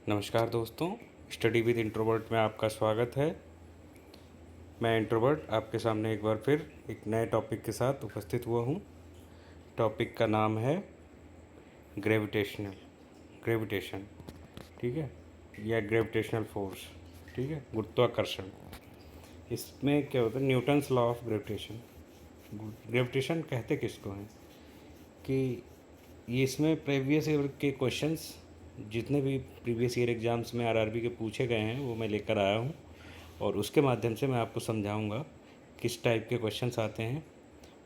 नमस्कार दोस्तों, study with introvert में आपका स्वागत है। मैं इंट्रोवर्ट आपके सामने एक बार फिर एक नए टॉपिक के साथ उपस्थित हुआ हूँ। टॉपिक का नाम है ग्रेविटेशन, ठीक है, या ग्रेविटेशनल फोर्स, ठीक है, गुरुत्वाकर्षण। इसमें क्या होता है, न्यूटन्स लॉ ऑफ ग्रेविटेशन कहते किसको हैं कि ये इसमें प्रीवियस ईयर के क्वेश्चंस जितने भी प्रीवियस ईयर एग्ज़ाम्स में आरआरबी के पूछे गए हैं वो मैं लेकर आया हूँ और उसके माध्यम से मैं आपको समझाऊंगा किस टाइप के क्वेश्चंस आते हैं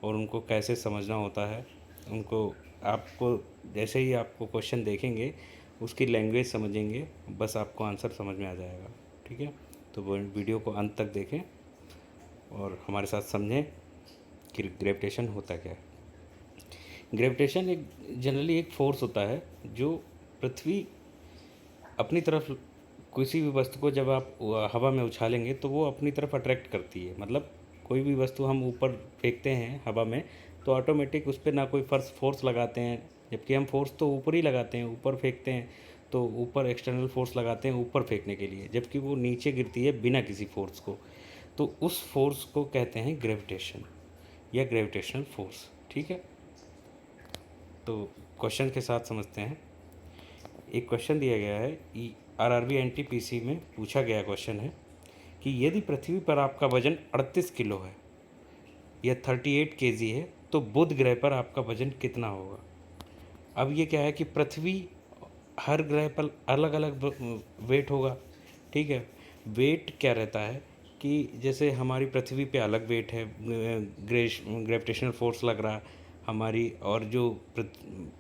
और उनको कैसे समझना होता है। उनको आपको जैसे ही आपको क्वेश्चन देखेंगे उसकी लैंग्वेज समझेंगे, बस आपको आंसर समझ में आ जाएगा, ठीक है। तो वो वीडियो को अंत तक देखें और हमारे साथ समझें कि ग्रेविटेशन होता क्या है। ग्रेविटेशन एक जनरली एक फोर्स होता है जो पृथ्वी अपनी तरफ किसी भी वस्तु को जब आप हवा में उछालेंगे तो वो अपनी तरफ अट्रैक्ट करती है। मतलब कोई भी वस्तु हम ऊपर फेंकते हैं हवा में तो ऑटोमेटिक उस पर ना कोई फोर्स लगाते हैं, जबकि हम फोर्स तो ऊपर ही लगाते हैं, ऊपर फेंकते हैं तो ऊपर एक्सटर्नल फोर्स लगाते हैं ऊपर फेंकने के लिए, जबकि वो नीचे गिरती है बिना किसी फोर्स को। तो उस फोर्स को कहते हैं ग्रेविटेशन या ग्रेविटेशनल फोर्स, ठीक है। तो क्वेश्चन के साथ समझते हैं। एक क्वेश्चन दिया गया है, आरआरबी एनटीपीसी में पूछा गया क्वेश्चन है कि यदि पृथ्वी पर आपका वजन 38 किलो है या 38 केजी है तो बुध ग्रह पर आपका वजन कितना होगा। अब ये क्या है कि पृथ्वी हर ग्रह पर अलग अलग वेट होगा, ठीक है। वेट क्या रहता है कि जैसे हमारी पृथ्वी पे अलग वेट है, ग्रेविटेशनल फोर्स लग रहा हमारी, और जो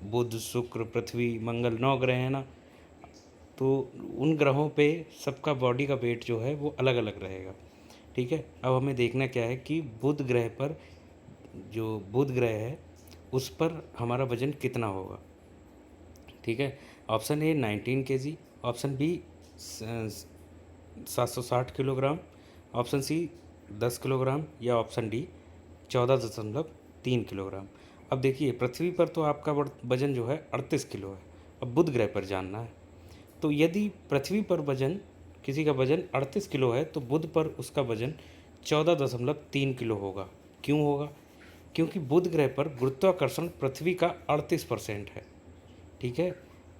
बुध शुक्र पृथ्वी मंगल 9 ग्रह हैं ना, तो उन ग्रहों पे सबका बॉडी का वेट जो है वो अलग अलग रहेगा, ठीक है। अब हमें देखना क्या है कि बुध ग्रह पर जो बुध ग्रह है उस पर हमारा वज़न कितना होगा, ठीक है। Option A 19 kg, option B 760 kilogram, option C 10 kilogram या ऑप्शन डी 14.3 किलोग्राम। अब देखिए पृथ्वी पर तो आपका वजन जो है 38 किलो है, अब बुध ग्रह पर जानना है। तो यदि पृथ्वी पर वजन किसी का वजन 38 किलो है तो बुध पर उसका वजन 14.3 किलो होगा। क्यों होगा? क्योंकि बुध ग्रह पर गुरुत्वाकर्षण पृथ्वी का 38% है, ठीक है।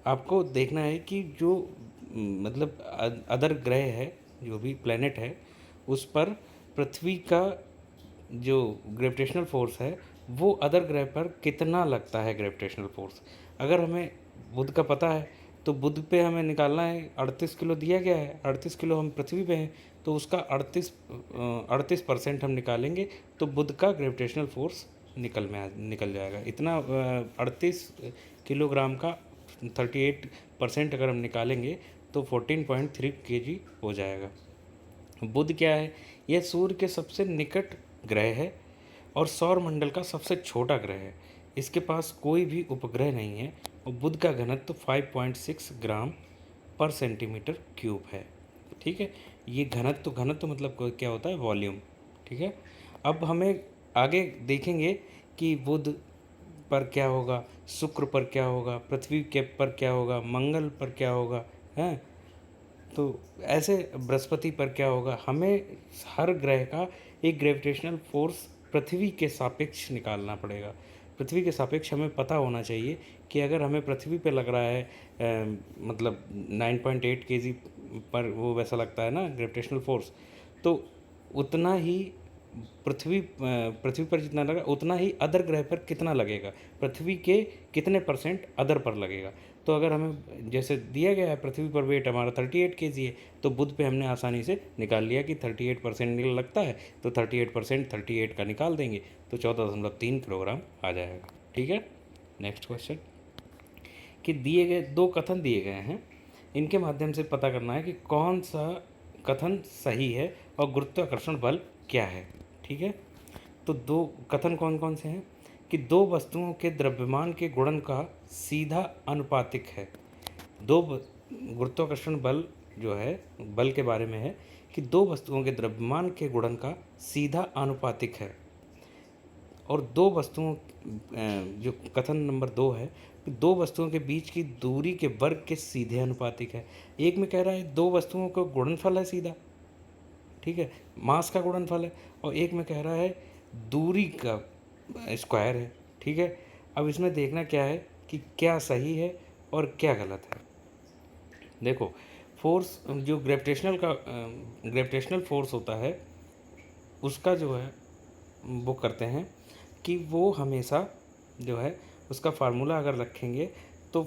आपको देखना है कि जो मतलब अदर ग्रह है, जो भी प्लेनेट है, उस पर पृथ्वी का जो ग्रेविटेशनल फोर्स है वो अदर ग्रह पर कितना लगता है ग्रेविटेशनल फोर्स। अगर हमें बुध का पता है तो बुध पे हमें निकालना है, 38 किलो दिया गया है, 38 किलो हम पृथ्वी पे हैं तो उसका 38% हम निकालेंगे तो बुध का ग्रेविटेशनल फोर्स निकल जाएगा। इतना 38 किलोग्राम का 38% अगर हम निकालेंगे तो 14.3 केजी हो जाएगा। बुध क्या है? यह सूर्य के सबसे निकट ग्रह है और सौर मंडल का सबसे छोटा ग्रह है। इसके पास कोई भी उपग्रह नहीं है और बुध का घनत्व 5.6 ग्राम पर सेंटीमीटर क्यूब है, ठीक है। ये घनत्व मतलब क्या होता है? वॉल्यूम, ठीक है। अब हमें आगे देखेंगे कि बुध पर क्या होगा, शुक्र पर क्या होगा, पृथ्वी के पर क्या होगा, मंगल पर क्या होगा, हैं, तो ऐसे बृहस्पति पर क्या होगा। हमें हर ग्रह का एक ग्रेविटेशनल फोर्स पृथ्वी के सापेक्ष निकालना पड़ेगा। पृथ्वी के सापेक्ष हमें पता होना चाहिए कि अगर हमें पृथ्वी पे लग रहा है मतलब 9.8 केजी पर वो वैसा लगता है ना ग्रेविटेशनल फोर्स, तो उतना ही पृथ्वी पर जितना लगा उतना ही अदर ग्रह पर कितना लगेगा, पृथ्वी के कितने परसेंट अदर पर लगेगा। तो अगर हमें जैसे दिया गया है पृथ्वी पर वेट हमारा 38 केजी है तो बुध पे हमने आसानी से निकाल लिया कि 38% लगता है तो 38% 38 का निकाल देंगे तो 14.3 किलोग्राम आ जाएगा, ठीक है। नेक्स्ट क्वेश्चन कि दिए गए दो कथन दिए गए हैं, इनके माध्यम से पता करना है कि कौन सा कथन सही है और गुरुत्वाकर्षण बल क्या है, ठीक है। तो दो कथन कौन कौन से हैं कि दो वस्तुओं के द्रव्यमान के गुणन का सीधा अनुपातिक है। गुरुत्वाकर्षण बल जो है बल के बारे में है कि दो वस्तुओं के द्रव्यमान के गुणन का सीधा अनुपातिक है। और दो वस्तुओं जो कथन नंबर 2 है, कि दो वस्तुओं के बीच की दूरी के वर्ग के सीधे अनुपातिक है। एक में कह रहा है दो वस्तुओं का गुणनफल है सीधा, ठीक है, मास का गुणनफल है, और एक में कह रहा है दूरी का स्क्वायर है, ठीक है। अब इसमें देखना क्या है कि क्या सही है और क्या गलत है। देखो, फोर्स जो ग्रेविटेशनल फोर्स होता है उसका जो है वो करते हैं कि वो हमेशा जो है उसका फार्मूला अगर रखेंगे तो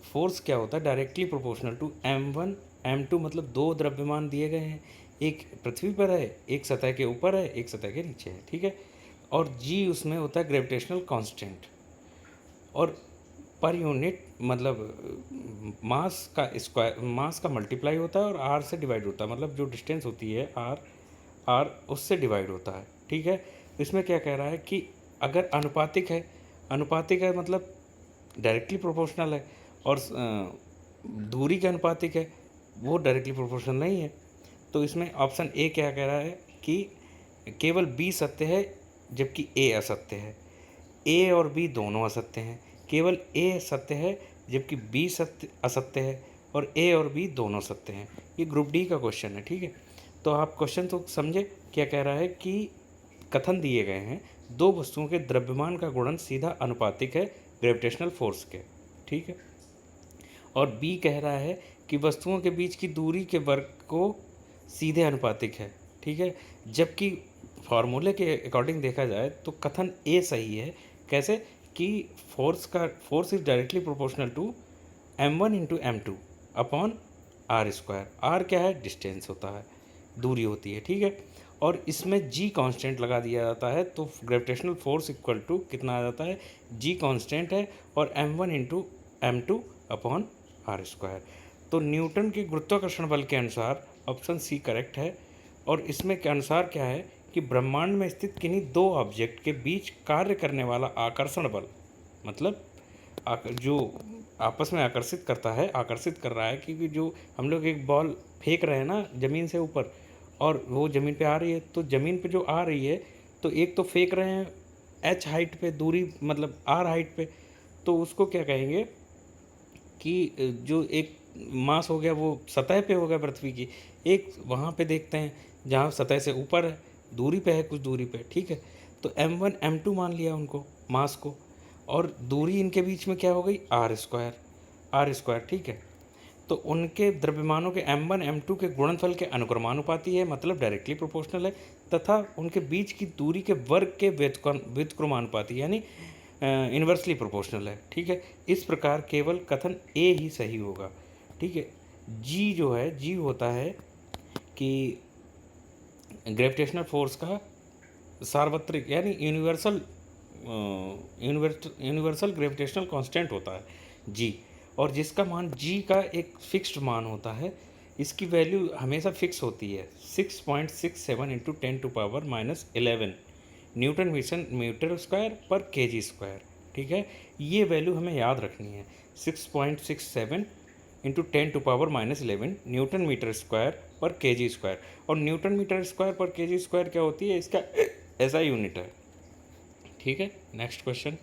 फोर्स क्या होता है, directly proportional to m1 m2, मतलब दो द्रव्यमान दिए गए हैं, एक पृथ्वी पर है, एक सतह के ऊपर है, एक सतह के नीचे है, ठीक है। और g उसमें होता है ग्रेविटेशनल कांस्टेंट, और पर यूनिट मतलब मास का मल्टीप्लाई होता है और r से डिवाइड होता है, मतलब जो डिस्टेंस होती है r उससे डिवाइड होता है, ठीक है। इसमें क्या कह रहा है कि अगर अनुपातिक है मतलब डायरेक्टली प्रोपोर्शनल है, और दूरी के अनुपातिक है वो डायरेक्टली प्रोपोर्शनल नहीं है। तो इसमें ऑप्शन ए क्या कह रहा है कि केवल बी सत्य है जबकि ए असत्य है, ए और बी दोनों असत्य हैं, केवल ए सत्य है जबकि बी असत्य है, और ए और बी दोनों सत्य हैं। ये ग्रुप डी का क्वेश्चन है, ठीक है। तो आप क्वेश्चन तो समझे, क्या कह रहा है कि कथन दिए गए हैं दो वस्तुओं के द्रव्यमान का गुणन सीधा अनुपातिक है ग्रेविटेशनल फोर्स के, ठीक है। और बी कह रहा है कि वस्तुओं के बीच की दूरी के वर्ग को सीधे अनुपातिक है, ठीक है। जबकि फॉर्मूले के अकॉर्डिंग देखा जाए तो कथन ए सही है। कैसे कि force is directly proportional to m1 into m2 upon r square. r क्या है, डिस्टेंस होता है, दूरी होती है, ठीक है। और इसमें g कांस्टेंट लगा दिया जाता है तो ग्रेविटेशनल फोर्स इक्वल टू कितना आ जाता है, g कांस्टेंट है और m1 into m2 upon r square. तो न्यूटन के गुरुत्वाकर्षण बल के अनुसार ऑप्शन सी करेक्ट है। और इसमें के अनुसार क्या है कि ब्रह्मांड में स्थित किन्हीं दो ऑब्जेक्ट के बीच कार्य करने वाला आकर्षण बल, मतलब जो आपस में आकर्षित कर रहा है, क्योंकि जो हम लोग एक बॉल फेंक रहे हैं ना ज़मीन से ऊपर और वो ज़मीन पे आ रही है, तो ज़मीन पे जो आ रही है तो एक तो फेंक रहे हैं h हाइट पे, दूरी मतलब r हाइट पे, तो उसको क्या कहेंगे कि जो एक मास हो गया वो सतह पे हो गया पृथ्वी की, एक वहाँ पे देखते हैं जहाँ सतह से ऊपर है, दूरी पे है, कुछ दूरी पे, ठीक है। तो m1 m2 मान लिया उनको, मास को, और दूरी इनके बीच में क्या हो गई, r स्क्वायर, ठीक है। तो उनके द्रव्यमानों के m1 m2 के गुणनफल के अनुक्रमानुपाती है, मतलब डायरेक्टली प्रोपोर्शनल है, तथा उनके बीच की दूरी के वर्ग के व्युत्क्रमानुपाती यानी इन्वर्सली प्रोपोर्शनल है, ठीक है। इस प्रकार केवल कथन ए ही सही होगा, ठीक है। जी जो है, जी होता है कि ग्रेविटेशनल फोर्स का सार्वत्रिक यानी यूनिवर्सल ग्रेविटेशनल कांस्टेंट होता है जी, और जिसका मान जी का एक फिक्स्ड मान होता है। इसकी वैल्यू हमेशा फिक्स होती है 6.67 इंटू 10⁻⁻11 न्यूटन मीटर स्क्वायर पर केजी स्क्वायर, ठीक है। ये वैल्यू हमें याद रखनी है, 6.67 इंटू 10⁻11 न्यूटन मीटर स्क्वायर पर केजी स्क्वायर। और न्यूटन मीटर स्क्वायर पर केजी स्क्वायर क्या होती है, इसका ऐसा यूनिट है, ठीक है। नेक्स्ट क्वेश्चन,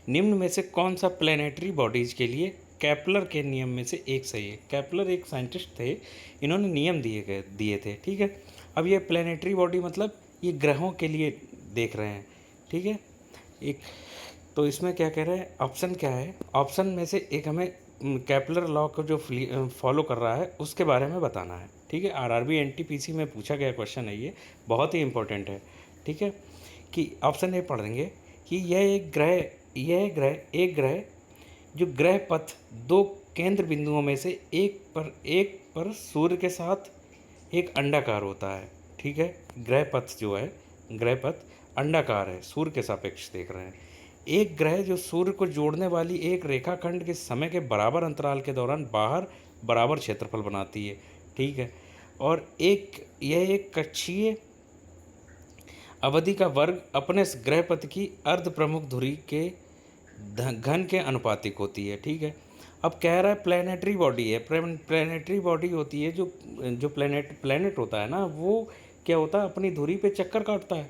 निम्न में से कौन सा प्लैनेटरी बॉडीज के लिए केपलर के नियम में से एक सही है। केपलर एक साइंटिस्ट थे, इन्होंने नियम दिए थे, ठीक है। अब ये प्लैनेटरी बॉडी मतलब ये ग्रहों के लिए देख रहे हैं, ठीक है। एक तो इसमें क्या कह रहे हैं, ऑप्शन क्या है, ऑप्शन में से एक हमें केपलर लॉ को जो फॉलो कर रहा है उसके बारे में बताना है, ठीक है। आरआरबी एनटीपीसी में पूछा गया क्वेश्चन है, ये बहुत ही इंपॉर्टेंट है, ठीक है। कि ऑप्शन ए पढ़ देंगे कि एक ग्रह जो ग्रह पथ दो केंद्र बिंदुओं में से एक पर सूर्य के साथ एक अंडाकार होता है, ठीक है। ग्रह पथ जो है, ग्रह पथ अंडाकार है, सूर्य के सापेक्ष देख रहे हैं। एक ग्रह जो सूर्य को जोड़ने वाली एक रेखाखंड के समय के बराबर अंतराल के दौरान बाहर बराबर क्षेत्रफल बनाती है, ठीक है। और यह एक कक्षीय अवधि का वर्ग अपने ग्रह पथ की अर्ध प्रमुख धुरी के घन के अनुपातिक होती है, ठीक है। अब कह रहा है प्लैनेटरी बॉडी है, प्लैनेटरी बॉडी होती है जो प्लैनेट होता है ना, वो क्या होता है, अपनी धुरी पे चक्कर काटता है,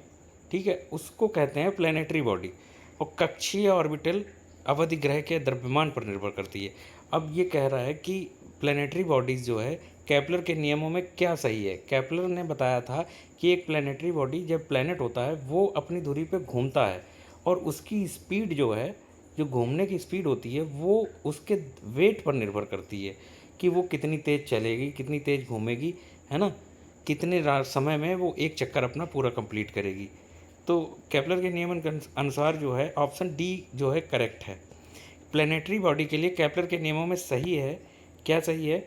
ठीक है, उसको कहते हैं प्लैनेटरी बॉडी। और कक्षीय ऑर्बिटल अवधि ग्रह के द्रव्यमान पर निर्भर करती है। अब ये कह रहा है कि प्लैनेटरी बॉडीज़ जो है केपलर के नियमों में क्या सही है। केपलर ने बताया था कि एक प्लैनेटरी बॉडी जब प्लैनेट होता है वो अपनी धुरी पे घूमता है और उसकी स्पीड जो है, जो घूमने की स्पीड होती है वो उसके वेट पर निर्भर करती है कि वो कितनी तेज़ चलेगी, कितनी तेज़ घूमेगी, है ना, कितने समय में वो एक चक्कर अपना पूरा कंप्लीट करेगी। तो केपलर के नियम के अनुसार जो है ऑप्शन डी जो है करेक्ट है। प्लैनेटरी बॉडी के लिए केपलर के नियमों में सही है, क्या सही है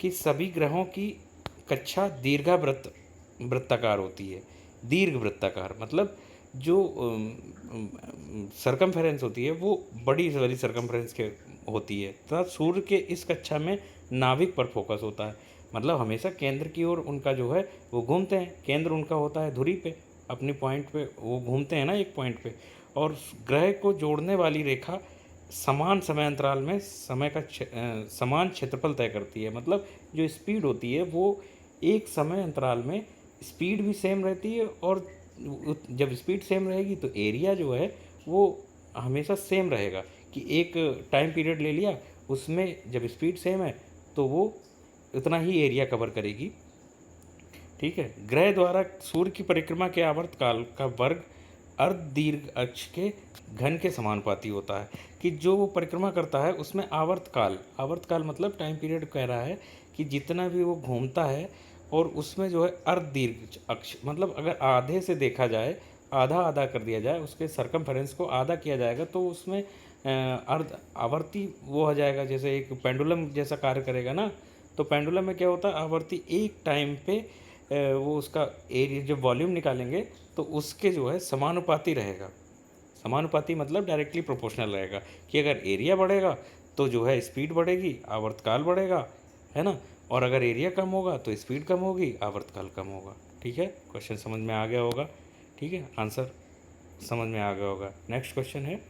कि सभी ग्रहों की कक्षा वृत्ताकार होती है। दीर्घ वृत्ताकार मतलब जो सरकमफेरेंस होती है वो बड़ी वाली सरकमफेरेंस के होती है तथा सूर्य के इस कक्षा में नाभिक पर फोकस होता है। मतलब हमेशा केंद्र की ओर उनका जो है वो घूमते हैं, केंद्र उनका होता है धुरी पे, अपनी पॉइंट पे वो घूमते हैं ना एक पॉइंट पे। और ग्रह को जोड़ने वाली रेखा समान समय अंतराल में समय का समान क्षेत्रफल तय करती है। मतलब जो स्पीड होती है वो एक समय अंतराल में स्पीड भी सेम रहती है और जब स्पीड सेम रहेगी तो एरिया जो है वो हमेशा सेम रहेगा कि एक टाइम पीरियड ले लिया, उसमें जब स्पीड सेम है तो वो उतना ही एरिया कवर करेगी। ठीक है। ग्रह द्वारा सूर्य की परिक्रमा के आवर्तकाल का वर्ग अर्ध दीर्घ अक्ष के घन के समानुपाती होता है कि जो वो परिक्रमा करता है उसमें आवर्तकाल मतलब टाइम पीरियड कह रहा है कि जितना भी वो घूमता है और उसमें जो है अर्ध दीर्घ अक्ष मतलब अगर आधे से देखा जाए, आधा आधा कर दिया जाए, उसके सरकमफेरेंस को आधा किया जाएगा तो उसमें अर्ध आवर्ती वो हो जाएगा, जैसे एक पेंडुलम जैसा कार्य करेगा ना। तो पेंडुलम में क्या होता है, आवर्ती एक टाइम पे वो उसका एरिया जब वॉल्यूम निकालेंगे तो उसके जो है समानुपाती रहेगा। समानुपाती मतलब डायरेक्टली प्रोपोर्शनल रहेगा कि अगर एरिया बढ़ेगा तो जो है स्पीड बढ़ेगी, आवर्तकाल बढ़ेगा, है ना, और अगर एरिया कम होगा तो स्पीड कम होगी, आवर्तकाल कम होगा। ठीक है, क्वेश्चन समझ में आ गया होगा। ठीक है, आंसर समझ में आ गया होगा। नेक्स्ट क्वेश्चन है,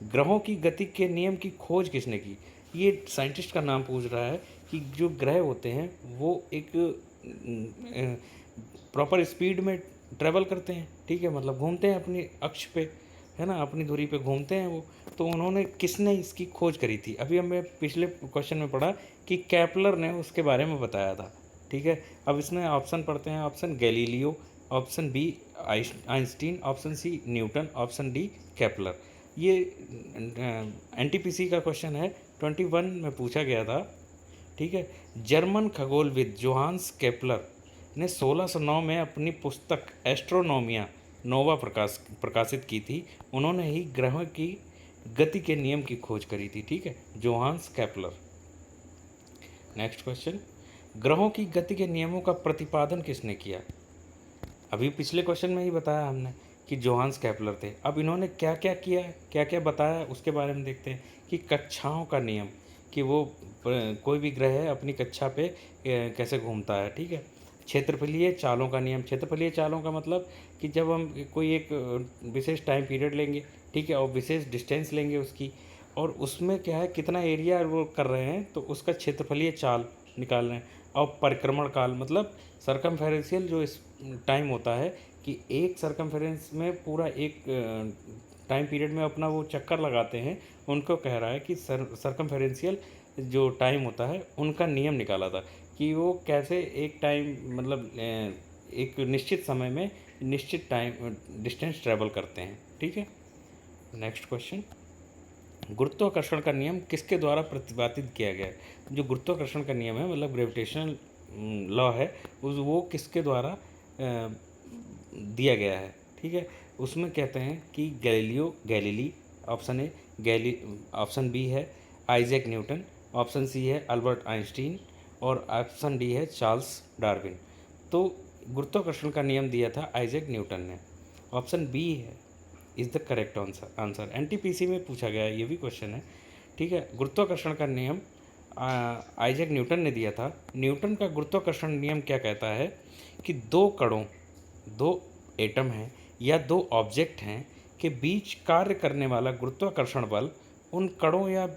ग्रहों की गति के नियम की खोज किसने की। ये साइंटिस्ट का नाम पूछ रहा है कि जो ग्रह होते हैं वो एक प्रॉपर स्पीड में ट्रैवल करते हैं। ठीक है, मतलब घूमते हैं अपनी अक्ष पे, है ना, अपनी धुरी पे घूमते हैं वो। तो उन्होंने किसने इसकी खोज करी थी। अभी हमें पिछले क्वेश्चन में पढ़ा कि केपलर ने उसके बारे में बताया था। ठीक है, अब इसमें ऑप्शन पढ़ते हैं। Option Galileo, option B Einstein, option C Newton, option D Kepler. ये एनटीपीसी का क्वेश्चन है, 21 में पूछा गया था। ठीक है, जर्मन खगोलविद जोहान्स केपलर ने 1609 में अपनी पुस्तक एस्ट्रोनोमिया नोवा प्रकाशित की थी। उन्होंने ही ग्रहों की गति के नियम की खोज करी थी। ठीक है, जोहान्स केपलर। नेक्स्ट क्वेश्चन, ग्रहों की गति के नियमों का प्रतिपादन किसने किया। अभी पिछले क्वेश्चन में ही बताया हमने कि जोहान्स केपलर थे। अब इन्होंने क्या क्या किया है, क्या क्या बताया, उसके बारे में देखते हैं। कि कक्षाओं का नियम, कि वो कोई भी ग्रह है अपनी कक्षा पे कैसे घूमता है। ठीक है, क्षेत्रफलीय चालों का नियम। क्षेत्रफलीय चालों का मतलब कि जब हम कोई एक विशेष टाइम पीरियड लेंगे, ठीक है, और विशेष डिस्टेंस लेंगे उसकी, और उसमें क्या है कितना एरिया वो कर रहे हैं तो उसका क्षेत्रफलीय चाल निकाल रहे हैं। और परिक्रमण काल मतलब सरकमफेरेंशियल जो इस टाइम होता है कि एक सरकमफेरेंस में पूरा एक टाइम पीरियड में अपना वो चक्कर लगाते हैं, उनको कह रहा है कि सरकमफेरेंशियल जो टाइम होता है उनका नियम निकाला था कि वो कैसे एक टाइम मतलब एक निश्चित समय में निश्चित टाइम डिस्टेंस ट्रैवल करते हैं। ठीक है, नेक्स्ट क्वेश्चन, गुरुत्वाकर्षण का नियम किसके द्वारा प्रतिपादित किया गया है। जो गुरुत्वाकर्षण का नियम है मतलब ग्रेविटेशनल लॉ है वो किसके द्वारा दिया गया है। ठीक है, उसमें कहते हैं कि Galilei, option A Galilei, option B है आइजैक न्यूटन, ऑप्शन सी है अल्बर्ट आइंस्टीन और ऑप्शन डी है चार्ल्स डार्विन। तो गुरुत्वाकर्षण का नियम दिया था आइजैक न्यूटन ने। ऑप्शन बी है is the correct answer. NTPC में पूछा गया है, ये भी क्वेश्चन है। ठीक है, गुरुत्वाकर्षण का नियम आइजैक न्यूटन ने दिया था। न्यूटन का गुरुत्वाकर्षण नियम क्या कहता है कि दो कणों, दो एटम हैं या दो ऑब्जेक्ट हैं के बीच कार्य करने वाला गुरुत्वाकर्षण बल उन कणों या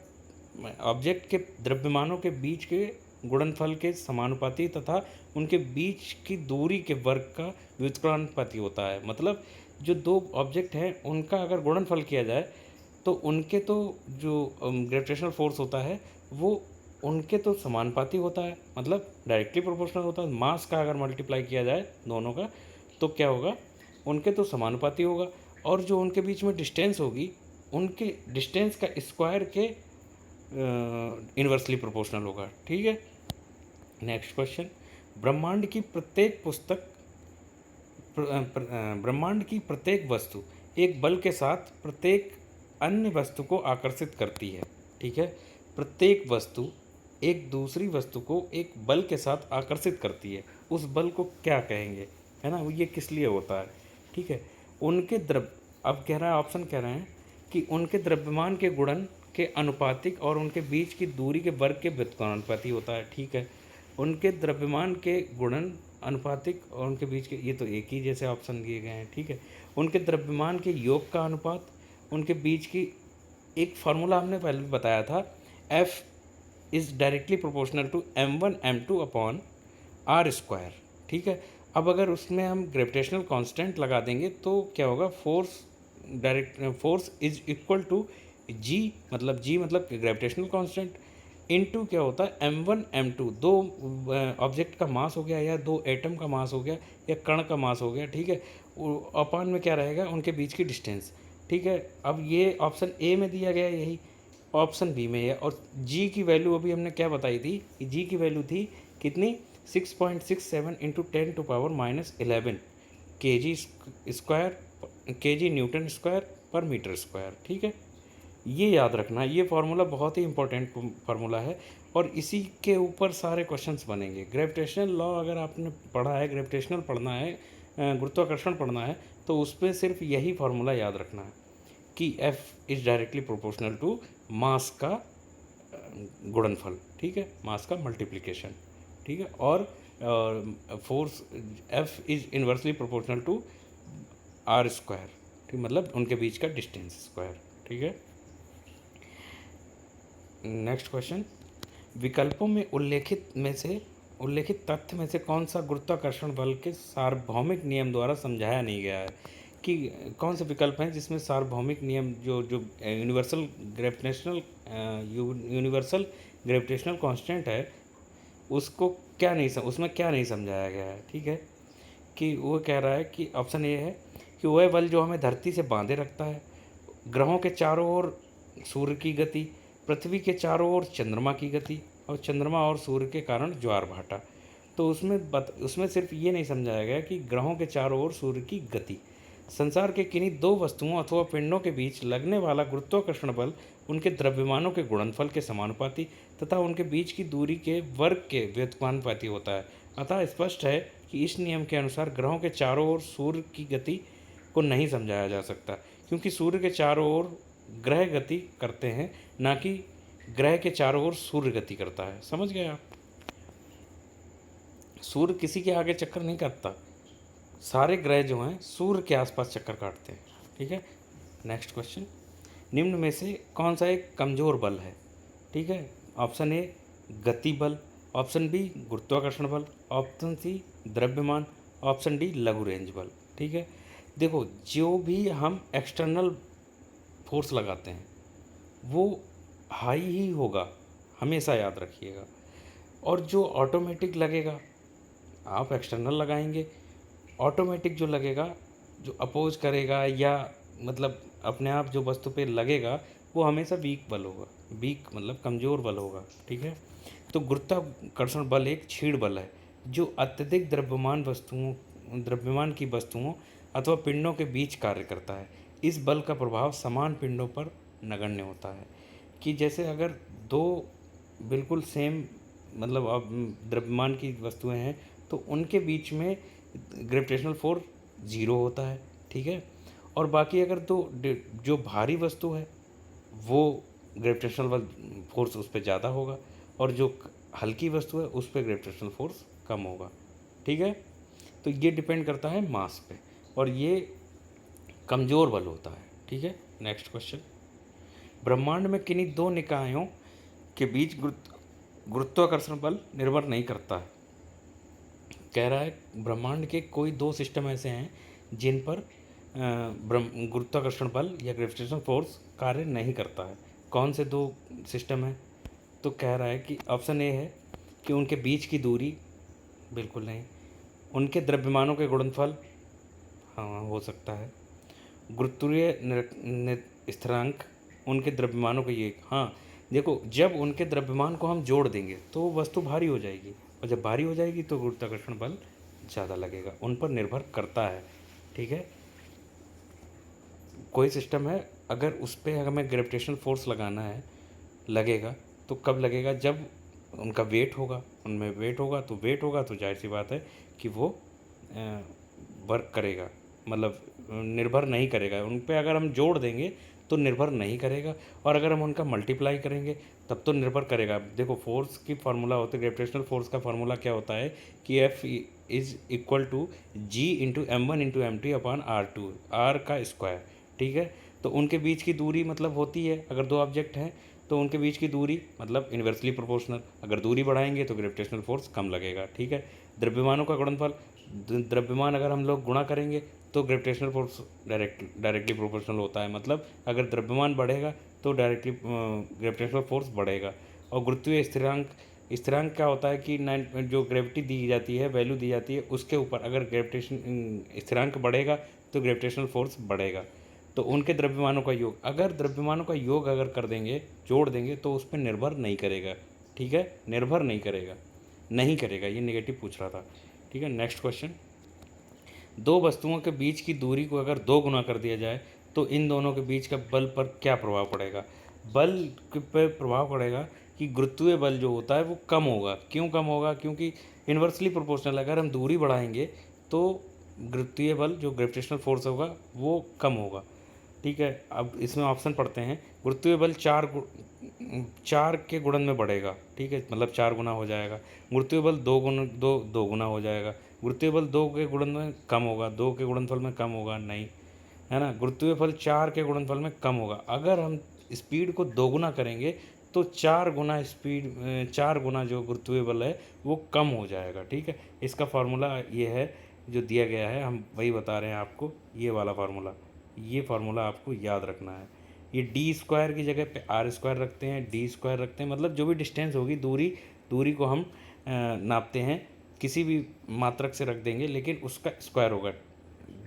ऑब्जेक्ट के द्रव्यमानों के बीच के गुणनफल के समानुपाती तथा उनके बीच की दूरी के वर्ग का व्युत्क्रमानुपाती होता है। मतलब जो दो ऑब्जेक्ट हैं उनका अगर गुणनफल किया जाए तो उनके तो जो ग्रेविटेशनल फोर्स होता है वो उनके तो समानुपाती होता है, मतलब डायरेक्टली प्रोपोर्शनल होता है। मास का अगर मल्टीप्लाई किया जाए दोनों का तो क्या होगा, उनके तो समानुपाती होगा। और जो उनके बीच में डिस्टेंस होगी, उनके डिस्टेंस का स्क्वायर के इन्वर्सली प्रोपोर्शनल होगा। ठीक है, नेक्स्ट क्वेश्चन। ब्रह्मांड की प्रत्येक पुस्तक ब्रह्मांड की प्रत्येक वस्तु एक बल के साथ प्रत्येक अन्य वस्तु को आकर्षित करती है। ठीक है, प्रत्येक वस्तु एक दूसरी वस्तु को एक बल के साथ आकर्षित करती है। उस बल को क्या कहेंगे, है ना, ये किस लिए होता है। ठीक है, उनके अब कह रहा है, ऑप्शन कह रहे हैं कि उनके द्रव्यमान के गुणन के अनुपातिक और उनके बीच की दूरी के वर्ग के व्युत्क्रमानुपाती होता है। ठीक है, उनके द्रव्यमान के गुणन अनुपातिक और उनके बीच के, ये तो एक ही जैसे ऑप्शन दिए गए हैं। ठीक है, उनके द्रव्यमान के योग का अनुपात, उनके बीच की, एक फार्मूला हमने पहले भी बताया था, F is directly proportional to m1 m2 upon r square. ठीक है, अब अगर उसमें हम ग्रेविटेशनल कांस्टेंट लगा देंगे तो क्या होगा, force is equal to g, मतलब g मतलब ग्रेविटेशनल कांस्टेंट, इनटू क्या होता है m1 m2, दो ऑब्जेक्ट का मास हो गया या दो एटम का मास हो गया या कण का मास हो गया। ठीक है, अपॉन में क्या रहेगा, उनके बीच की डिस्टेंस। ठीक है, अब ये ऑप्शन ए में दिया गया, यही ऑप्शन बी में है। और जी की वैल्यू अभी हमने क्या बताई थी कि जी की वैल्यू थी कितनी, 6.67 इंटू 10⁻11 kg न्यूटन स्क्वायर पर मीटर स्क्वायर। ठीक है, ये याद रखना, ये फार्मूला बहुत ही इंपॉर्टेंट फार्मूला है और इसी के ऊपर सारे क्वेश्चंस बनेंगे। ग्रेविटेशनल लॉ अगर आपने पढ़ा है, ग्रेविटेशनल पढ़ना है, गुरुत्वाकर्षण पढ़ना है, तो उस पर सिर्फ यही फार्मूला याद रखना है कि F is directly proportional to mass का गुणनफल। ठीक है, मास का मल्टीप्लिकेशन। ठीक है, और force F is inversely proportional to r square. ठीक, मतलब उनके बीच का डिस्टेंस स्क्वायर। ठीक है, नेक्स्ट क्वेश्चन। विकल्पों में उल्लेखित तथ्य में से कौन सा गुरुत्वाकर्षण बल के सार्वभौमिक नियम द्वारा समझाया नहीं गया है, कि कौन से विकल्प हैं जिसमें सार्वभौमिक नियम जो जो यूनिवर्सल ग्रेविटेशनल कांस्टेंट है उसको उसमें क्या नहीं समझाया गया है। ठीक है, कि वो कह रहा है कि ऑप्शन ए है कि वह बल जो हमें धरती से बांधे रखता है, ग्रहों के चारों ओर सूर्य की गति, पृथ्वी के चारों ओर चंद्रमा की गति और चंद्रमा और सूर्य के कारण ज्वार भाटा। तो उसमें सिर्फ ये नहीं समझाया गया कि ग्रहों के चारों ओर सूर्य की गति, संसार के किन्हीं दो वस्तुओं अथवा पिंडों के बीच लगने वाला गुरुत्वाकर्षण बल उनके द्रव्यमानों के गुणनफल के समानुपाती तथा उनके बीच की दूरी के वर्ग के व्युत्क्रमानुपाती होता है। अतः स्पष्ट है कि इस नियम के अनुसार ग्रहों के चारों ओर सूर्य की गति को नहीं समझाया जा सकता, क्योंकि सूर्य के चारों ओर ग्रह गति करते हैं, ना कि ग्रह के चारों ओर सूर्य गति करता है। समझ गए आप, सूर्य किसी के आगे चक्कर नहीं काटता, सारे ग्रह जो हैं सूर्य के आसपास चक्कर काटते हैं। ठीक है, नेक्स्ट क्वेश्चन। निम्न में से कौन सा एक कमज़ोर बल है। ठीक है, ऑप्शन ए गति बल, ऑप्शन बी गुरुत्वाकर्षण बल, ऑप्शन सी द्रव्यमान, ऑप्शन डी लघु रेंज बल। ठीक है, देखो जो भी हम एक्सटर्नल फोर्स लगाते हैं वो हाई ही होगा, हमेशा याद रखिएगा। और जो ऑटोमेटिक लगेगा, आप एक्सटर्नल लगाएंगे, ऑटोमेटिक जो लगेगा, जो अपोज करेगा या मतलब अपने आप जो वस्तु पे लगेगा वो हमेशा वीक बल होगा, वीक मतलब कमज़ोर बल होगा। ठीक है, तो गुरुत्वाकर्षण बल एक क्षीण बल है जो अत्यधिक द्रव्यमान की वस्तुओं अथवा पिंडों के बीच कार्य करता है। इस बल का प्रभाव समान पिंडों पर नगण्य होता है, कि जैसे अगर दो बिल्कुल सेम मतलब अब द्रव्यमान की वस्तुएं हैं तो उनके बीच में ग्रेविटेशनल फोर्स 0 होता है। ठीक है, और बाकी अगर तो जो भारी वस्तु है वो ग्रेविटेशनल फोर्स उस पर ज़्यादा होगा और जो हल्की वस्तु है उस पर ग्रेविटेशनल फोर्स कम होगा। ठीक है, तो ये डिपेंड करता है मास पे और ये कमज़ोर बल होता है। ठीक है, नेक्स्ट क्वेश्चन। ब्रह्मांड में किन्हीं दो निकायों के बीच गुरुत्वाकर्षण बल निर्भर नहीं करता है। कह रहा है ब्रह्मांड के कोई दो सिस्टम ऐसे हैं जिन पर गुरुत्वाकर्षण बल या ग्रेविटेशनल फोर्स कार्य नहीं करता है। कौन से दो सिस्टम है? तो कह रहा है कि ऑप्शन ए है कि उनके बीच की दूरी, बिल्कुल नहीं। उनके द्रव्यमानों के गुणनफल, हाँ हो सकता है। गुरुत्वीय स्थिरांक, उनके द्रव्यमानों का ये, हाँ देखो, जब उनके द्रव्यमान को हम जोड़ देंगे तो वस्तु भारी हो जाएगी, और जब भारी हो जाएगी तो गुरुत्वाकर्षण बल ज़्यादा लगेगा, उन पर निर्भर करता है। ठीक है, कोई सिस्टम है, अगर उस पर हमें ग्रेविटेशनल फोर्स लगाना है, लगेगा तो कब लगेगा? जब उनका वेट होगा, उनमें वेट होगा, तो वेट होगा तो जाहिर सी बात है कि वो वर्क करेगा, मतलब निर्भर नहीं करेगा उन पे। अगर हम जोड़ देंगे तो निर्भर नहीं करेगा, और अगर हम उनका मल्टीप्लाई करेंगे तब तो निर्भर करेगा। देखो, फोर्स की फार्मूला होता है, ग्रेविटेशनल फोर्स का फार्मूला क्या होता है कि F is equal to G into M1 into M2 upon R2, R का स्क्वायर। ठीक है, तो उनके बीच की दूरी मतलब होती है, अगर दो ऑब्जेक्ट हैं तो उनके बीच की दूरी मतलब इन्वर्सली प्रोपोर्शनल। अगर दूरी बढ़ाएंगे तो ग्रेविटेशनल फोर्स कम लगेगा। ठीक है, द्रव्यमानों का गुणनफल, द्रव्यमान अगर हम लोग गुणा करेंगे तो ग्रेविटेशनल फोर्स डायरेक्टली प्रोपोर्शनल होता है, मतलब अगर द्रव्यमान बढ़ेगा तो डायरेक्टली ग्रेविटेशनल फोर्स बढ़ेगा। और गुरुत्वीय स्थिरांक, स्थिरांक क्या होता है कि जो ग्रेविटी दी जाती है, वैल्यू दी जाती है, उसके ऊपर अगर ग्रेविटेशन स्थिरांक बढ़ेगा तो ग्रेविटेशनल फोर्स बढ़ेगा। तो उनके द्रव्यमानों का योग, अगर द्रव्यमानों का योग अगर कर देंगे, जोड़ देंगे, तो उस पर निर्भर नहीं करेगा। ठीक है, निर्भर नहीं करेगा, नहीं करेगा, ये नेगेटिव पूछ रहा था। ठीक है, नेक्स्ट क्वेश्चन। दो वस्तुओं के बीच की दूरी को अगर 2 गुना कर दिया जाए तो इन दोनों के बीच का बल पर क्या प्रभाव पड़ेगा? बल पर प्रभाव पड़ेगा कि गुरुत्वीय बल जो होता है वो कम होगा। क्यों कम होगा? क्योंकि इन्वर्सली प्रोपोर्शनल, अगर हम दूरी बढ़ाएंगे तो गुरुत्वीय बल जो ग्रेविटेशनल फोर्स होगा वो कम होगा। ठीक है, अब इसमें ऑप्शन पढ़ते हैं। गुरुत्वीय बल 4 के गुणन में बढ़ेगा। ठीक है, मतलब 4 गुना हो जाएगा। गुरुत्वीय बल 2 गुना हो जाएगा। गुरुत्वीय बल 2 के गुणन में कम होगा, 2 के गुणनफल में कम होगा, नहीं, है ना। गुरुत्वीय बल 4 के गुणनफल में कम होगा। अगर हम स्पीड को 2 गुना करेंगे तो 4 गुना स्पीड, 4 गुना जो गुरुत्वीय बल है वो कम हो जाएगा। ठीक है, इसका फार्मूला ये है जो दिया गया है, हम वही बता रहे हैं आपको, ये वाला फार्मूला, ये फार्मूला आपको याद रखना है। ये डी स्क्वायर की जगह पे आर स्क्वायर रखते हैं, डी स्क्वायर रखते हैं, मतलब जो भी डिस्टेंस होगी, दूरी को हम नापते हैं, किसी भी मात्रक से रख देंगे, लेकिन उसका स्क्वायर होगा।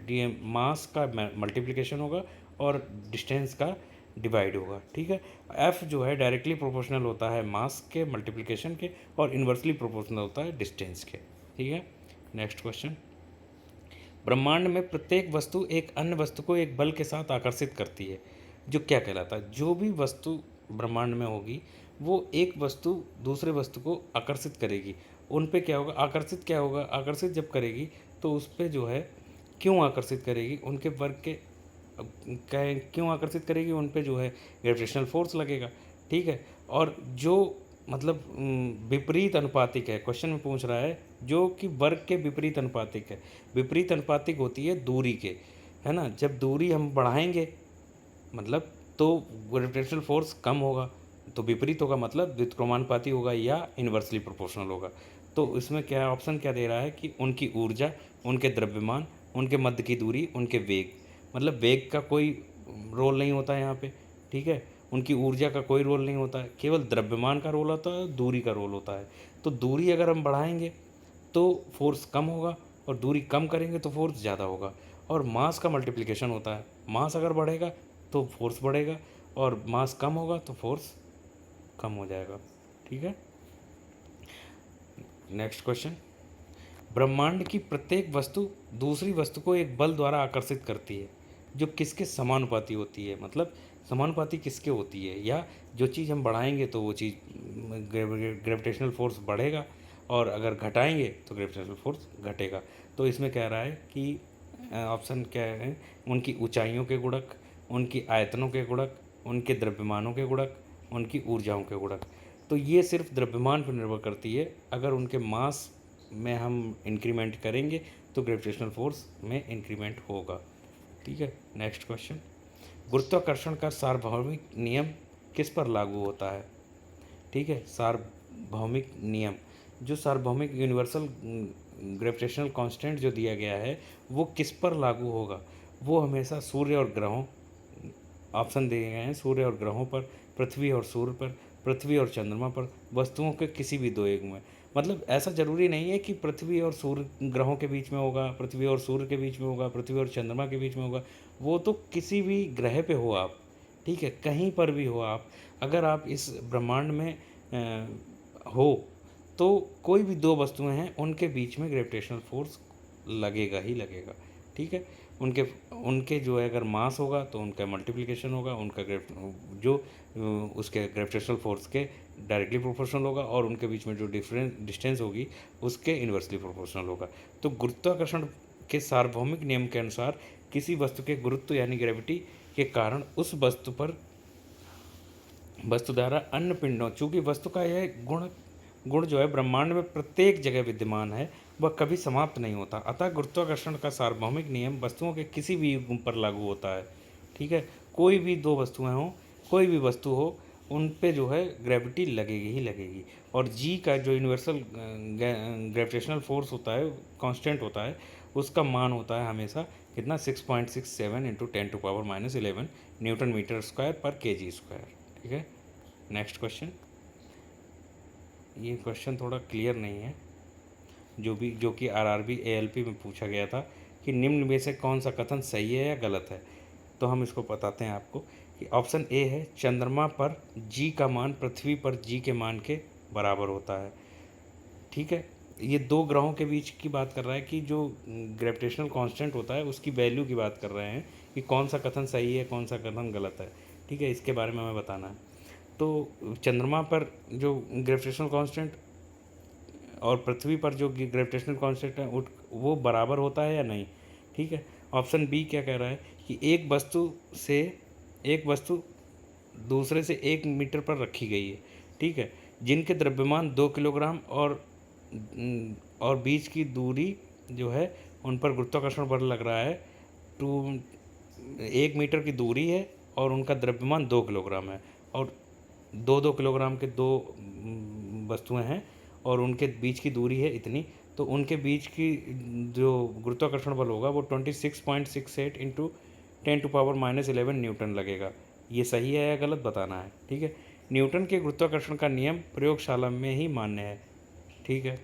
डी मास का मल्टीप्लिकेशन होगा और डिस्टेंस का डिवाइड होगा। ठीक है, एफ जो है डायरेक्टली प्रोपोर्शनल होता है मास के मल्टीप्लिकेशन के, और इन्वर्सली प्रोपोर्शनल होता है डिस्टेंस के। ठीक है, नेक्स्ट क्वेश्चन। ब्रह्मांड में प्रत्येक वस्तु एक अन्य वस्तु को एक बल के साथ आकर्षित करती है, जो क्या कहलाता है? जो भी वस्तु ब्रह्मांड में होगी वो एक वस्तु दूसरे वस्तु को आकर्षित करेगी। उन पे क्या होगा? आकर्षित क्या होगा? आकर्षित जब करेगी तो उस पर जो है, क्यों आकर्षित करेगी? उनके वर्ग के क्यों आकर्षित करेगी? उन पे जो है ग्रेविटेशनल फोर्स लगेगा। ठीक है, और जो मतलब विपरीत अनुपातिक है, क्वेश्चन में पूछ रहा है जो कि वर्ग के विपरीत अनुपातिक है। विपरीत अनुपातिक होती है दूरी के, है ना। जब दूरी हम बढ़ाएंगे मतलब तो ग्रेविटेशनल फोर्स कम होगा, तो विपरीत होगा, मतलब व्युत्क्रमानुपाती होगा या इन्वर्सली प्रोपोर्शनल होगा। तो इसमें क्या ऑप्शन क्या दे रहा है कि उनकी ऊर्जा, उनके द्रव्यमान, उनके मध्य की दूरी, उनके वेग, मतलब वेग का कोई रोल नहीं होता है यहाँ पे। ठीक है, उनकी ऊर्जा का कोई रोल नहीं होता है, केवल द्रव्यमान का रोल होता है, दूरी का रोल होता है। तो दूरी अगर हम बढ़ाएंगे तो फोर्स कम होगा, और दूरी कम करेंगे तो फोर्स ज़्यादा होगा। और मास का मल्टीप्लिकेशन होता है, मास अगर बढ़ेगा तो फोर्स बढ़ेगा, और मास कम होगा तो फोर्स कम हो जाएगा। ठीक है, नेक्स्ट क्वेश्चन। ब्रह्मांड की प्रत्येक वस्तु दूसरी वस्तु को एक बल द्वारा आकर्षित करती है, जो किसके समानुपाती होती है? मतलब समानुपाती किसके होती है? या जो चीज़ हम बढ़ाएंगे तो वो चीज़ ग्रेविटेशनल फोर्स बढ़ेगा, और अगर घटाएंगे तो ग्रेविटेशनल फोर्स घटेगा। तो इसमें कह रहा है कि ऑप्शन क्या है, उनकी ऊंचाइयों के गुणक, उनकी आयतनों के गुणक, उनके द्रव्यमानों के गुणक, उनकी ऊर्जाओं के गुणक। तो ये सिर्फ द्रव्यमान पर निर्भर करती है। अगर उनके मास में हम इंक्रीमेंट करेंगे तो ग्रेविटेशनल फोर्स में इंक्रीमेंट होगा। ठीक है, नेक्स्ट क्वेश्चन। गुरुत्वाकर्षण का सार्वभौमिक नियम किस पर लागू होता है? ठीक है, सार्वभौमिक नियम, जो सार्वभौमिक यूनिवर्सल ग्रेविटेशनल कांस्टेंट जो दिया गया है वो किस पर लागू होगा? वो हमेशा सूर्य और ग्रहों, ऑप्शन दिए गए हैं, सूर्य और ग्रहों पर, पृथ्वी और सूर्य पर, पृथ्वी और चंद्रमा पर, वस्तुओं के किसी भी दो एक में। मतलब ऐसा ज़रूरी नहीं है कि पृथ्वी और सूर्य ग्रहों के बीच में होगा, पृथ्वी और सूर्य के बीच में होगा, पृथ्वी और चंद्रमा के बीच में होगा। वो तो किसी भी ग्रह पे हो आप, ठीक है, कहीं पर भी हो आप, अगर आप इस ब्रह्मांड में हो, तो कोई भी दो वस्तुएं हैं उनके बीच में ग्रेविटेशनल फोर्स लगेगा ही लगेगा, ठीक है। उनके उनके जो है अगर मास होगा तो उनका मल्टीप्लिकेशन होगा, उनका जो उसके ग्रेविटेशनल फोर्स के डायरेक्टली प्रोपोर्शनल होगा, और उनके बीच में जो डिस्टेंस होगी उसके इन्वर्सली प्रोपोर्शनल होगा। तो गुरुत्वाकर्षण के सार्वभौमिक नियम के अनुसार किसी वस्तु के गुरुत्व यानी ग्रेविटी के कारण उस वस्तु द्वारा अन्य पिंडों, चूंकि वस्तु का यह गुण जो है ब्रह्मांड में प्रत्येक जगह विद्यमान है, वह कभी समाप्त नहीं होता, अतः गुरुत्वाकर्षण का सार्वभौमिक नियम वस्तुओं के किसी भी युग्म पर लागू होता है, ठीक है। कोई भी दो वस्तुएं हों, कोई भी वस्तु हो, उन पे जो है ग्रेविटी लगेगी ही लगेगी। और जी का जो यूनिवर्सल ग्रेविटेशनल फोर्स होता है, कांस्टेंट होता है, उसका मान होता है हमेशा कितना, 6.67 इंटू 10⁻⁻11 न्यूटन मीटर स्क्वायर पर केजी स्क्वायर, ठीक है। नेक्स्ट क्वेश्चन, ये क्वेश्चन थोड़ा क्लियर नहीं है, जो कि आरआरबी एएलपी में पूछा गया था कि निम्न में से कौन सा कथन सही है या गलत है। तो हम इसको बताते हैं आपको कि ऑप्शन ए है, चंद्रमा पर जी का मान पृथ्वी पर जी के मान के बराबर होता है, ठीक है। ये दो ग्रहों के बीच की बात कर रहा है कि जो ग्रेविटेशनल कांस्टेंट होता है उसकी वैल्यू की बात कर रहे हैं कि कौन सा कथन सही है, कौन सा कथन गलत है, ठीक है। इसके बारे में हमें बताना है। तो चंद्रमा पर जो ग्रेविटेशनल कांस्टेंट और पृथ्वी पर जो ग्रेविटेशनल कांस्टेंट है वो बराबर होता है या नहीं, ठीक है। ऑप्शन बी क्या कह रहा है कि एक वस्तु दूसरे से 1 मीटर पर रखी गई है, ठीक है, जिनके द्रव्यमान 2 किलोग्राम और बीच की दूरी जो है उन पर गुरुत्वाकर्षण बल लग रहा है 1 मीटर की दूरी है, और उनका द्रव्यमान 2 किलोग्राम है, और 2 किलोग्राम के दो वस्तुएं हैं और उनके बीच की दूरी है इतनी, तो उनके बीच की जो गुरुत्वाकर्षण बल होगा वो 26.68 इंटू 10⁻⁻11 न्यूटन लगेगा। ये सही है या गलत बताना है, ठीक है। न्यूटन के गुरुत्वाकर्षण का नियम प्रयोगशाला में ही मान्य है, ठीक है।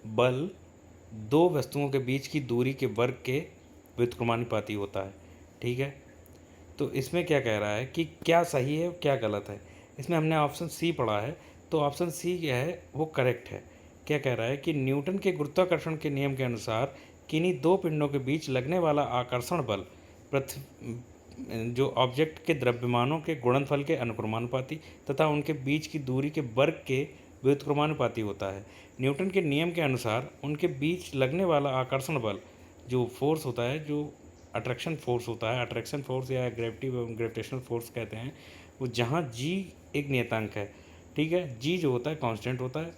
बल दो वस्तुओं के बीच की दूरी के वर्ग के व्युत्क्रमानुपाती होता है, ठीक है। तो इसमें क्या कह रहा है कि क्या सही है क्या गलत है। इसमें हमने ऑप्शन सी पढ़ा है, तो ऑप्शन सी क्या है वो करेक्ट है। क्या कह रहा है कि न्यूटन के गुरुत्वाकर्षण के नियम के अनुसार किन्हीं दो पिंडों के बीच लगने वाला आकर्षण बल जो ऑब्जेक्ट के द्रव्यमानों के गुणनफल के अनुक्रमानुपाती तथा उनके बीच की दूरी के वर्ग के व्युत्क्रमानुपाती होता है। न्यूटन के नियम के अनुसार उनके बीच लगने वाला आकर्षण बल जो फोर्स होता है, जो अट्रैक्शन फोर्स होता है, अट्रैक्शन फोर्स या ग्रेविटेशनल फोर्स कहते हैं, वो जहाँ जी एक नियतांक है, ठीक है, जी जो होता है कांस्टेंट होता है,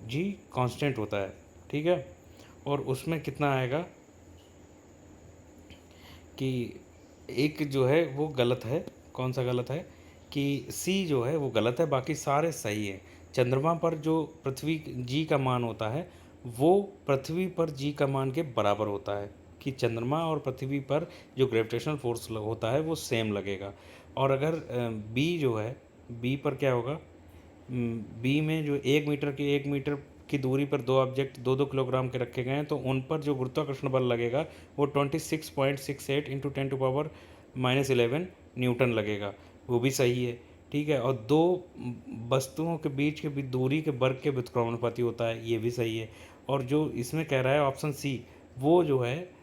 जी कांस्टेंट होता है, ठीक है। और उसमें कितना आएगा कि एक जो है वो गलत है, कौन सा गलत है कि सी जो है वो गलत है, बाकी सारे सही हैं। चंद्रमा पर जो पृथ्वी जी का मान होता है वो पृथ्वी पर जी का मान के बराबर होता है, कि चंद्रमा और पृथ्वी पर जो ग्रेविटेशनल फोर्स होता है वो सेम लगेगा। और अगर बी जो है, बी पर क्या होगा, बी में जो 1 मीटर की दूरी पर दो ऑब्जेक्ट 2-2 किलोग्राम के रखे गए हैं, तो उन पर जो गुरुत्वाकर्षण बल लगेगा वो 26.68 इंटू 10⁻⁻11 न्यूटन लगेगा, वो भी सही है, ठीक है। और दो वस्तुओं के बीच के दूरी के वर्ग के व्युत्क्रमानुपाती होता है, ये भी सही है। और जो इसमें कह रहा है ऑप्शन सी, वो जो है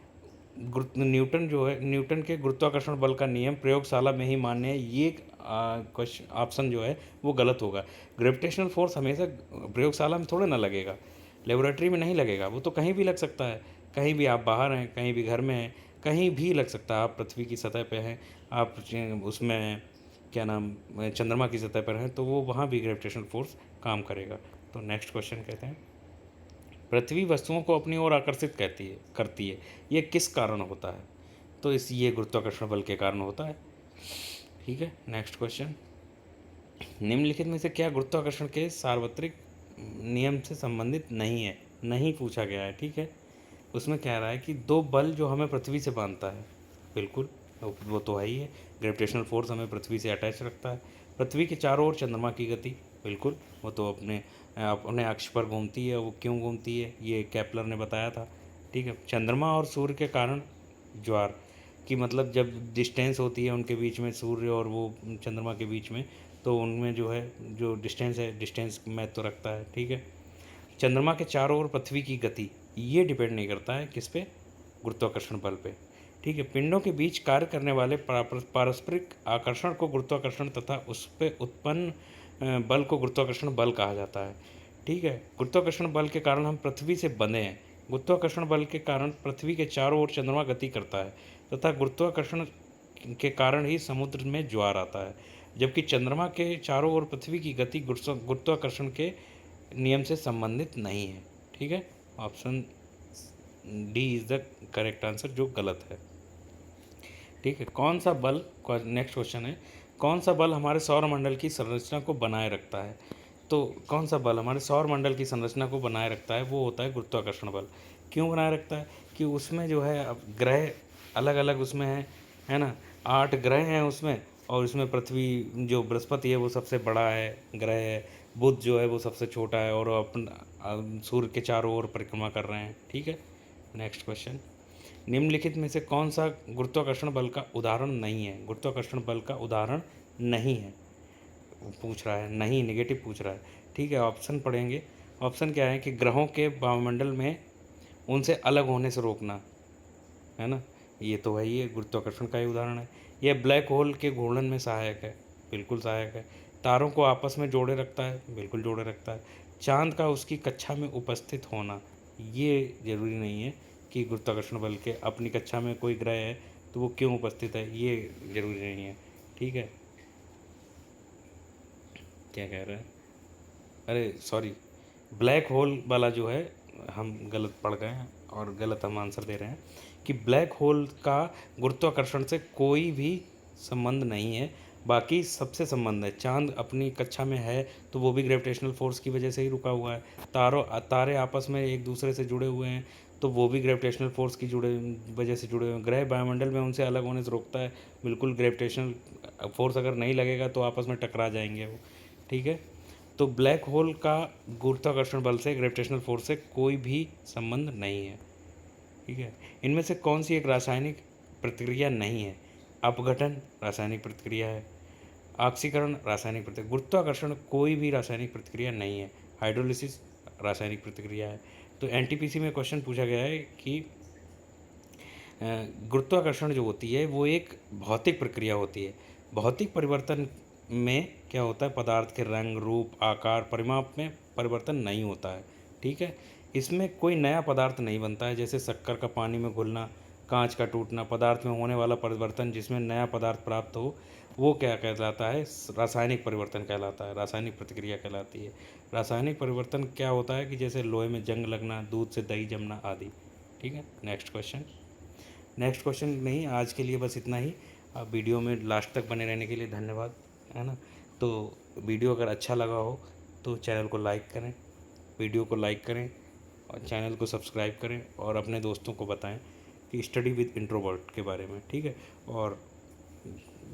न्यूटन के गुरुत्वाकर्षण बल का नियम प्रयोगशाला में ही मान्य है, ये क्वेश्चन ऑप्शन जो है वो गलत होगा। ग्रेविटेशनल फोर्स हमेशा प्रयोगशाला में थोड़े ना लगेगा, लेबोरेटरी में नहीं लगेगा, वो तो कहीं भी लग सकता है, कहीं भी आप बाहर हैं, कहीं भी घर में हैं, कहीं भी लग सकता है। आप पृथ्वी की सतह पर हैं, आप उसमें क्या नाम चंद्रमा की सतह पर हैं, तो वो वहाँ भी ग्रेविटेशनल फोर्स काम करेगा। तो नेक्स्ट क्वेश्चन कहते हैं, पृथ्वी वस्तुओं को अपनी ओर आकर्षित करती है, यह किस कारण होता है। तो ये गुरुत्वाकर्षण बल के कारण होता है, ठीक है। नेक्स्ट क्वेश्चन, निम्नलिखित में से क्या गुरुत्वाकर्षण के सार्वत्रिक नियम से संबंधित नहीं है, नहीं पूछा गया है, ठीक है। उसमें कह रहा है कि दो बल जो हमें पृथ्वी से बांधता है, बिल्कुल वो तो है ही है, ग्रेविटेशनल फोर्स हमें पृथ्वी से अटैच रखता है। पृथ्वी के चारों ओर चंद्रमा की गति, बिल्कुल वो तो अपने अपने अक्ष पर घूमती है। वो क्यों घूमती है ये केपलर ने बताया था, ठीक है। चंद्रमा और सूर्य के कारण ज्वार कि मतलब जब डिस्टेंस होती है उनके बीच में, सूर्य और वो चंद्रमा के बीच में, तो उनमें जो है जो डिस्टेंस है, डिस्टेंस महत्व तो रखता है, ठीक है। चंद्रमा के चारों ओर पृथ्वी की गति ये डिपेंड नहीं करता है किस पे, गुरुत्वाकर्षण बल पे, ठीक है। पिंडों के बीच कार्य करने वाले पारस्परिक आकर्षण को गुरुत्वाकर्षण तथा उस पर उत्पन्न बल को गुरुत्वाकर्षण बल कहा जाता है, ठीक है। गुरुत्वाकर्षण बल के कारण हम पृथ्वी से बंधे हैं। गुरुत्वाकर्षण बल के कारण पृथ्वी के चारों ओर चंद्रमा गति करता है तथा गुरुत्वाकर्षण के कारण ही समुद्र में ज्वार आता है, जबकि चंद्रमा के चारों ओर पृथ्वी की गति गुरुत्वाकर्षण के नियम से संबंधित नहीं है, ठीक है। Option D is the correct answer, जो गलत है, ठीक है। कौन सा बल, नेक्स्ट क्वेश्चन है, कौन सा बल हमारे सौरमंडल की संरचना को बनाए रखता है। तो कौन सा बल हमारे सौरमंडल की संरचना को बनाए रखता है, वो होता है गुरुत्वाकर्षण बल। क्यों बनाए रखता है, कि उसमें जो है अब ग्रह अलग अलग उसमें है ना, 8 ग्रह हैं उसमें, और इसमें पृथ्वी जो बृहस्पति है वो सबसे बड़ा है ग्रह है, बुध जो है वो सबसे छोटा है, और अपन सूर्य के चारों ओर परिक्रमा कर रहे हैं, ठीक है। नेक्स्ट क्वेश्चन, निम्नलिखित में से कौन सा गुरुत्वाकर्षण बल का उदाहरण नहीं है। गुरुत्वाकर्षण बल का उदाहरण नहीं है पूछ रहा है, नहीं नेगेटिव पूछ रहा है, ठीक है। ऑप्शन पढ़ेंगे। ऑप्शन क्या है कि ग्रहों के वायुमंडल में उनसे अलग होने से रोकना, है ना, ये तो है ही है, गुरुत्वाकर्षण का ही उदाहरण है। यह ब्लैक होल के घूर्णन में सहायक है, बिल्कुल सहायक है। तारों को आपस में जोड़े रखता है, बिल्कुल जोड़े रखता है। चांद का उसकी कक्षा में उपस्थित होना, ये जरूरी नहीं है कि गुरुत्वाकर्षण बल के अपनी कक्षा में कोई ग्रह है तो वो क्यों उपस्थित है, ये जरूरी नहीं है, ठीक है। क्या कह रहे हैं, अरे सॉरी, ब्लैक होल वाला जो है हम गलत पढ़ गए हैं और गलत हम आंसर दे रहे हैं कि ब्लैक होल का गुरुत्वाकर्षण से कोई भी संबंध नहीं है, बाकी सबसे संबंध है। चांद अपनी कक्षा में है तो वो भी ग्रेविटेशनल फोर्स की वजह से ही रुका हुआ है। तारे आपस में एक दूसरे से जुड़े हुए हैं तो वो भी ग्रेविटेशनल फोर्स की वजह से जुड़े हुए हैं। ग्रह वायुमंडल में उनसे अलग होने से रोकता है, बिल्कुल ग्रेविटेशनल फोर्स अगर नहीं लगेगा तो आपस में टकरा जाएंगे वो, ठीक है। तो ब्लैक होल का गुरुत्वाकर्षण बल से, ग्रेविटेशनल फोर्स से कोई भी संबंध नहीं है, ठीक है। इनमें से कौन सी एक रासायनिक प्रतिक्रिया नहीं है। अपघटन रासायनिक प्रतिक्रिया है, ऑक्सीकरण रासायनिक प्रतिक्रिया, गुरुत्वाकर्षण कोई भी रासायनिक प्रतिक्रिया नहीं है, हाइड्रोलिसिस रासायनिक प्रतिक्रिया है। तो एनटीपीसी में क्वेश्चन पूछा गया है कि गुरुत्वाकर्षण जो होती है वो एक भौतिक प्रक्रिया होती है। भौतिक परिवर्तन में क्या होता है, पदार्थ के रंग, रूप, आकार, परिमाप में परिवर्तन नहीं होता है, ठीक है। इसमें कोई नया पदार्थ नहीं बनता है, जैसे शक्कर का पानी में घुलना, कांच का टूटना, पदार्थ में होने वाला परिवर्तन जिसमें नया पदार्थ प्राप्त हो, वो क्या कहलाता है, रासायनिक परिवर्तन कहलाता है, रासायनिक प्रतिक्रिया कहलाती है। रासायनिक परिवर्तन क्या होता है कि जैसे लोहे में जंग लगना, दूध से दही जमना आदि, ठीक है। नेक्स्ट क्वेश्चन नहीं, आज के लिए बस इतना ही। आप वीडियो में लास्ट तक बने रहने के लिए धन्यवाद, है ना। तो वीडियो अगर अच्छा लगा हो तो चैनल को लाइक करें, वीडियो को लाइक करें और चैनल को सब्सक्राइब करें, और अपने दोस्तों को बताएं कि स्टडी विद इंट्रोवर्ट के बारे में, ठीक है। और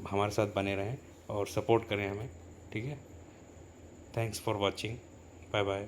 हमारे साथ बने रहें और सपोर्ट करें हमें, ठीक है। Thanks for watching, bye bye.